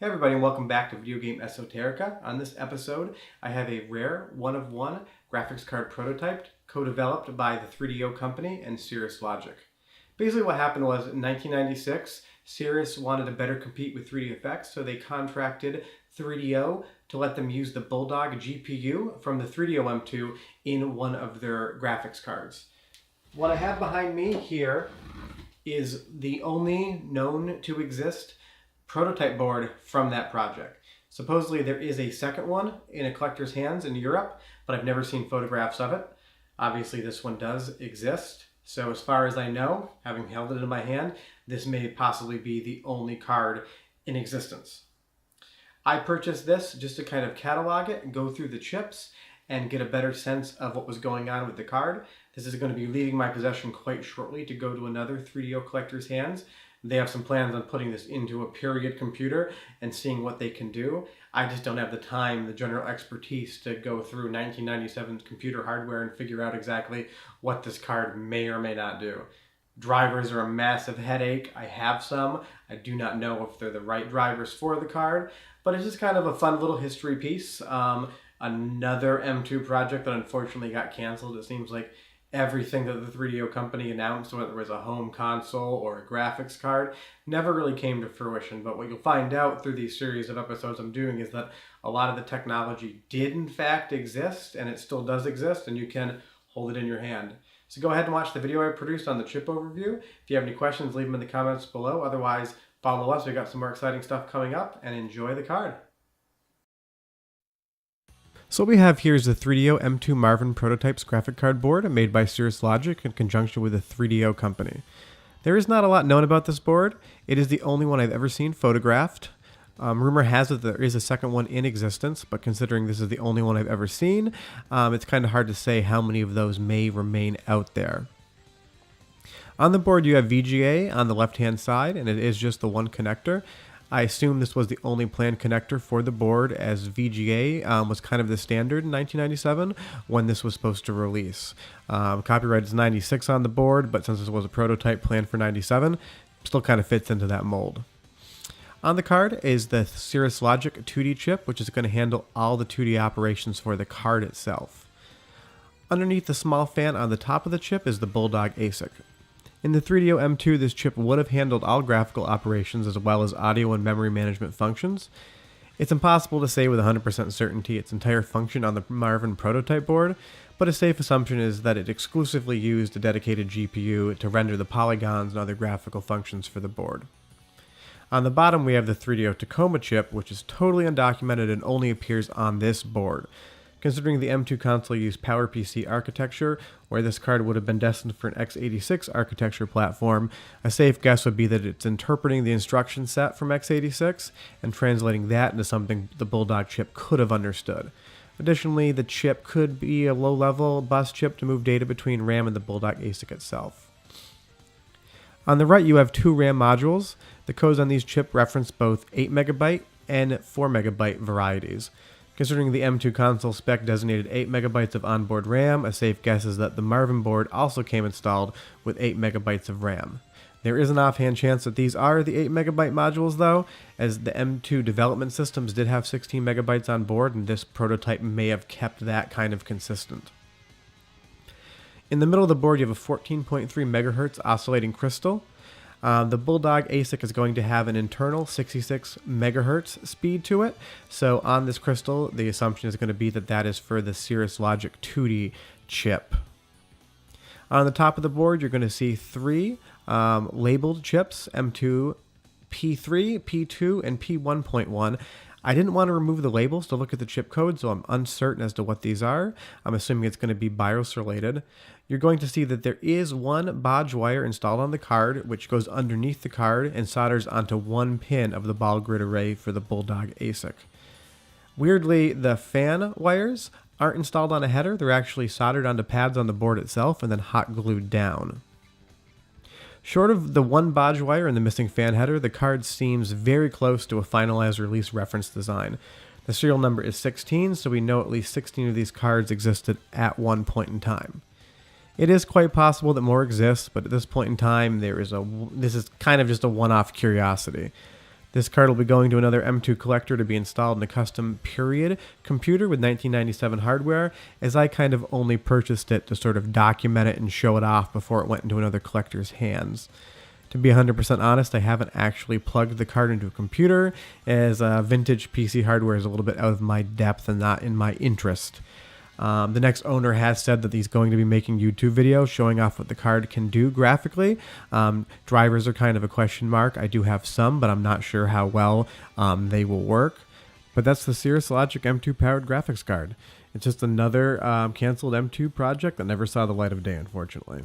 Hey everybody, and welcome back to Video Game Esoterica. On this episode, I have a rare one-of-one graphics card prototype co-developed by the 3DO company and Cirrus Logic. Basically what happened was in 1996, Cirrus wanted to better compete with 3D effects, so they contracted 3DO to let them use the Bulldog GPU from the 3DO M2 in one of their graphics cards. What I have behind me here is the only known to exist prototype board from that project. Supposedly there is a second one in a collector's hands in Europe, but I've never seen photographs of it. Obviously this one does exist. So as far as I know, having held it in my hand, this may possibly be the only card in existence. I purchased this just to kind of catalog it and go through the chips and get a better sense of what was going on with the card. This is going to be leaving my possession quite shortly to go to another 3DO collector's hands. They have some plans on putting this into a period computer and seeing what they can do. I just don't have the time, the general expertise to go through 1997's computer hardware and figure out exactly what this card may or may not do. Drivers are a massive headache. I have some. I do not know if they're the right drivers for the card, but it's just kind of a fun little history piece. Another M2 project that unfortunately got canceled. It seems like everything that the 3DO company announced, whether it was a home console or a graphics card, never really came to fruition. But what you'll find out through these series of episodes I'm doing is that a lot of the technology did in fact exist, and it still does exist, and you can hold it in your hand. So go ahead and watch the video I produced on the chip overview. If you have any questions, leave them in the comments below. Otherwise, follow us. We've got some more exciting stuff coming up, and enjoy the card. So what we have here is the 3DO M2 Marvin Prototypes graphic card board made by Cirrus Logic in conjunction with the 3DO company. There is not a lot known about this board. It is the only one I've ever seen photographed. Rumor has it that there is a second one in existence, but considering this is the only one I've ever seen, it's kind of hard to say how many of those may remain out there. On the board you have VGA on the left hand side, and it is just the one connector. I assume this was the only planned connector for the board, as VGA was kind of the standard in 1997 when this was supposed to release. Copyright is 96 on the board, but since this was a prototype planned for 97, still kind of fits into that mold. On the card is the Cirrus Logic 2D chip, which is going to handle all the 2D operations for the card itself. Underneath the small fan on the top of the chip is the Bulldog ASIC. In the 3DO M2, this chip would have handled all graphical operations as well as audio and memory management functions. It's impossible to say with 100% certainty its entire function on the Marvin prototype board, but a safe assumption is that it exclusively used a dedicated GPU to render the polygons and other graphical functions for the board. On the bottom we have the 3DO Tacoma chip, which is totally undocumented and only appears on this board. Considering the M2 console used PowerPC architecture, where this card would have been destined for an x86 architecture platform, a safe guess would be that it's interpreting the instruction set from x86 and translating that into something the Bulldog chip could have understood. Additionally, the chip could be a low-level bus chip to move data between RAM and the Bulldog ASIC itself. On the right you have two RAM modules. The codes on these chips reference both 8MB and 4MB varieties. Considering the M2 console spec designated 8MB of onboard RAM, a safe guess is that the Marvin board also came installed with 8MB of RAM. There is an offhand chance that these are the 8MB modules though, as the M2 development systems did have 16MB on board, and this prototype may have kept that kind of consistent. In the middle of the board you have a 14.3 MHz oscillating crystal. The Bulldog ASIC is going to have an internal 66 MHz speed to it, so on this crystal the assumption is going to be that that is for the Cirrus Logic 2D chip. On the top of the board you're going to see three labeled chips, M2, P3, P2, and P1.1. I didn't want to remove the labels to look at the chip code, so I'm uncertain as to what these are. I'm assuming it's going to be BIOS related. You're going to see that there is one Bodge wire installed on the card, which goes underneath the card and solders onto one pin of the ball grid array for the Bulldog ASIC. Weirdly, the fan wires aren't installed on a header. They're actually soldered onto pads on the board itself and then hot glued down. Short of the one Bodge wire and the missing fan header, the card seems very close to a finalized release reference design. The serial number is 16, so we know at least 16 of these cards existed at one point in time. It is quite possible that more exists, but at this point in time, this is kind of just a one-off curiosity. This card will be going to another M2 collector to be installed in a custom period computer with 1997 hardware, as I kind of only purchased it to sort of document it and show it off before it went into another collector's hands. To be 100% honest, I haven't actually plugged the card into a computer, as vintage PC hardware is a little bit out of my depth and not in my interest. The next owner has said that he's going to be making YouTube videos showing off what the card can do graphically. Drivers are kind of a question mark. I do have some, but I'm not sure how well they will work. But that's the Cirrus Logic M2 powered graphics card. It's just another canceled M2 project that never saw the light of day, unfortunately.